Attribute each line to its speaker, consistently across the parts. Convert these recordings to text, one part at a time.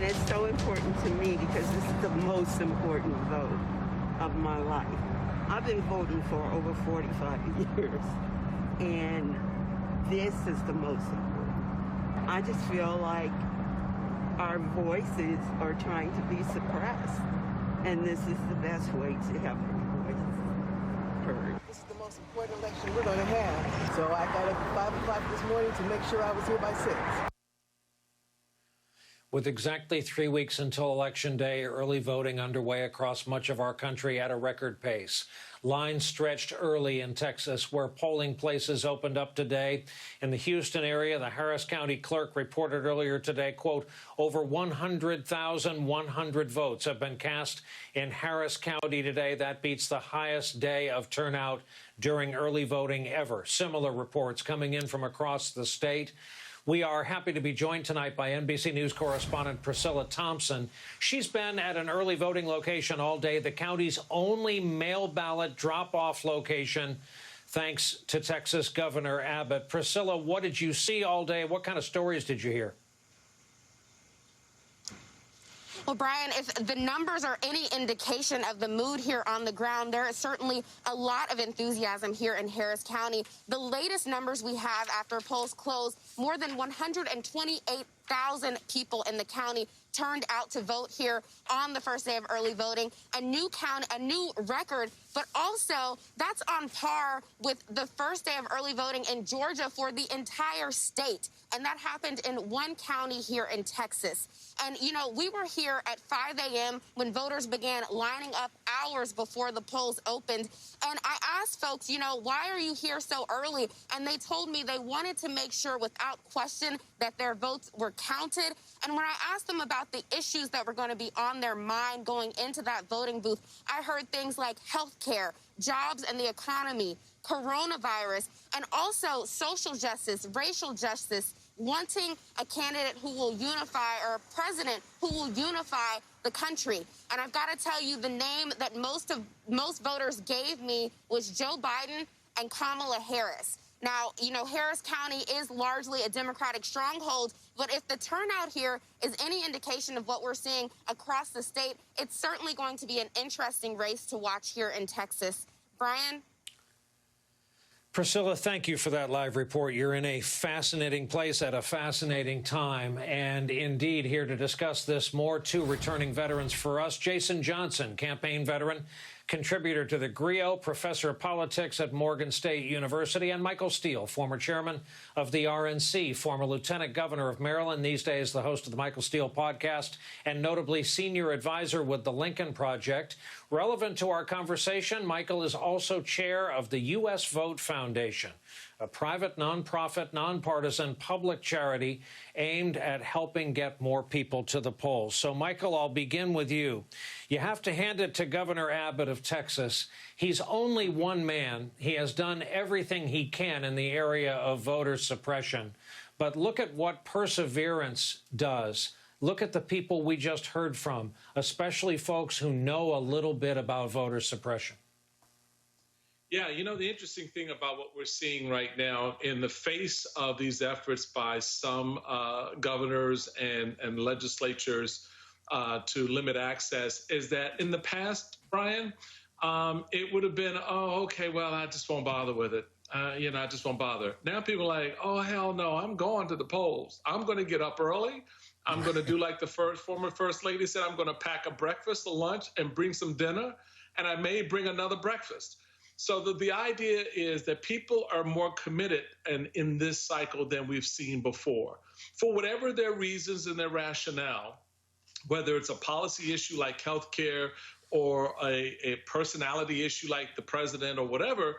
Speaker 1: And it's so important to me because this is the most important vote of my life. I've been voting for over 45 years, and this is the most important. I just feel like our voices are trying to be suppressed, and this is the best way to have our voices heard.
Speaker 2: This is the most important election we're going to have. So I got up at 5 o'clock this morning to make sure I was here by 6.
Speaker 3: With exactly 3 weeks until Election Day, early voting underway across much of our country at a record pace. Lines stretched early in Texas, where polling places opened up today. In the Houston area, the Harris County clerk reported earlier today, quote, over 100,100 votes have been cast in Harris County today. That beats the highest day of turnout during early voting ever. Similar reports coming in from across the state. We are happy to be joined tonight by NBC News correspondent Priscilla Thompson. She's been at an early voting location all day, the county's only mail ballot drop-off location, thanks to Texas Governor Abbott. Priscilla, what did you see all day? What kind of stories did you hear?
Speaker 4: Well, Brian, if the numbers are any indication of the mood here on the ground, there is certainly a lot of enthusiasm here in Harris County. The latest numbers we have after polls closed, more than 128,000 people in the county turned out to vote here on the first day of early voting. A new record, but also that's on par with the first day of early voting in Georgia for the entire state. And that happened in one county here in Texas. And, you know, we were here at 5 a.m. when voters began lining up hours before the polls opened. And I asked folks, you know, why are you here so early? And they told me they wanted to make sure without question that their votes were counted. And when I asked them about the issues that were going to be on their mind going into that voting booth, I heard things like health care, jobs and the economy, coronavirus, and also social justice, racial justice, wanting a candidate who will unify, or a president who will unify the country. And I've got to tell you, the name that most voters gave me was Joe Biden and Kamala Harris. Now, you know, Harris County is largely a Democratic stronghold, but if the turnout here is any indication of what we're seeing across the state, it's certainly going to be an interesting race to watch here in Texas. Brian?
Speaker 3: Priscilla, thank you for that live report. You're in a fascinating place at a fascinating time. And indeed, here to discuss this more, two returning veterans for us. Jason Johnson, campaign veteran, contributor to the GRIO, professor of politics at Morgan State University, and Michael Steele, former chairman of the RNC, former lieutenant governor of Maryland, these days the host of the Michael Steele podcast, and notably senior advisor with the Lincoln Project. Relevant to our conversation, Michael is also chair of the U.S. Vote Foundation, a private, nonprofit, nonpartisan public charity aimed at helping get more people to the polls. So, Michael, I'll begin with you. You have to hand it to Governor Abbott of Texas. He's only one man. He has done everything he can in the area of voter suppression. But look at what perseverance does. Look at the people we just heard from, especially folks who know a little bit about voter suppression.
Speaker 5: Yeah, you know, the interesting thing about what we're seeing right now in the face of these efforts by some governors and legislatures to limit access is that in the past, Brian, it would have been, oh, okay, well, I just won't bother with it. I just won't bother. Now people are like, oh, hell no, I'm going to the polls. I'm going to get up early. I'm going to do like the former First Lady said, I'm going to pack a breakfast, a lunch, and bring some dinner, and I may bring another breakfast. So the idea is that people are more committed in this cycle than we've seen before. For whatever their reasons and their rationale, whether it's a policy issue like health care or a personality issue like the president or whatever,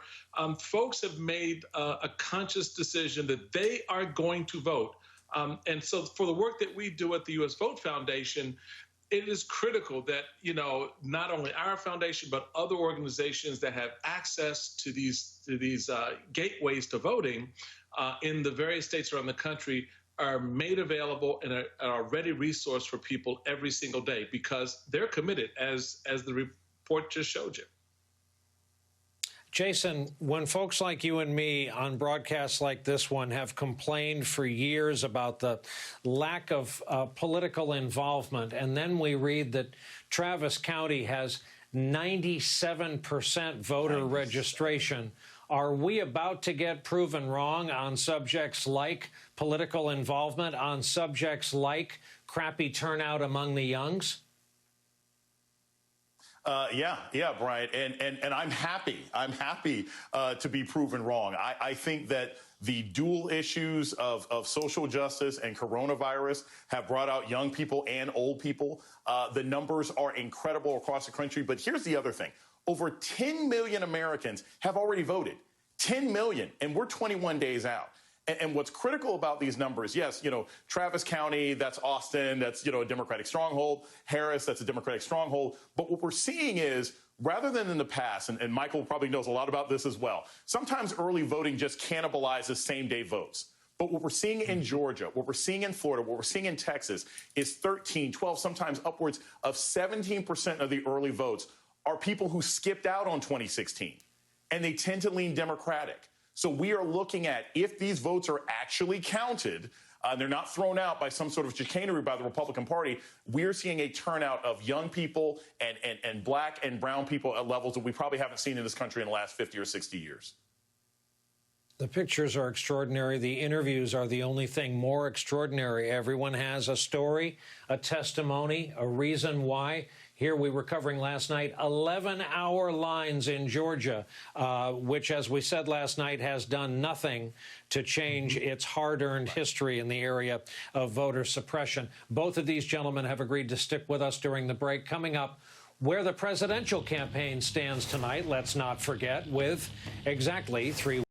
Speaker 5: folks have made a conscious decision that they are going to vote. And so for the work that we do at the U.S. Vote Foundation, it is critical that, not only our foundation, but other organizations that have access to these gateways to voting in the various states around the country are made available and are a ready resource for people every single day because they're committed, as the report just showed you.
Speaker 3: Jason, when folks like you and me on broadcasts like this one have complained for years about the lack of political involvement, and then we read that Travis County has 97% voter registration, are we about to get proven wrong on subjects like political involvement, on subjects like crappy turnout among the youngs?
Speaker 6: Yeah, Brian, and I'm happy. I'm happy to be proven wrong. I think that the dual issues of social justice and coronavirus have brought out young people and old people. The numbers are incredible across the country. But here's the other thing. Over 10 million Americans have already voted. 10 million, and we're 21 days out. And what's critical about these numbers, yes, Travis County, that's Austin, that's, a Democratic stronghold. Harris, that's a Democratic stronghold. But what we're seeing is, rather than in the past, and Michael probably knows a lot about this as well, sometimes early voting just cannibalizes same-day votes. But what we're seeing in Georgia, what we're seeing in Florida, what we're seeing in Texas is 13, 12, sometimes upwards of 17% of the early votes are people who skipped out on 2016. And they tend to lean Democratic. So we are looking at, if these votes are actually counted, they're not thrown out by some sort of chicanery by the Republican Party, we're seeing a turnout of young people and black and brown people at levels that we probably haven't seen in this country in the last 50 or 60 years.
Speaker 3: The pictures are extraordinary. The interviews are the only thing more extraordinary. Everyone has a story, a testimony, a reason why. Here we were covering last night 11-hour lines in Georgia, which, as we said last night, has done nothing to change its hard-earned history in the area of voter suppression. Both of these gentlemen have agreed to stick with us during the break. Coming up, where the presidential campaign stands tonight, let's not forget, with exactly 3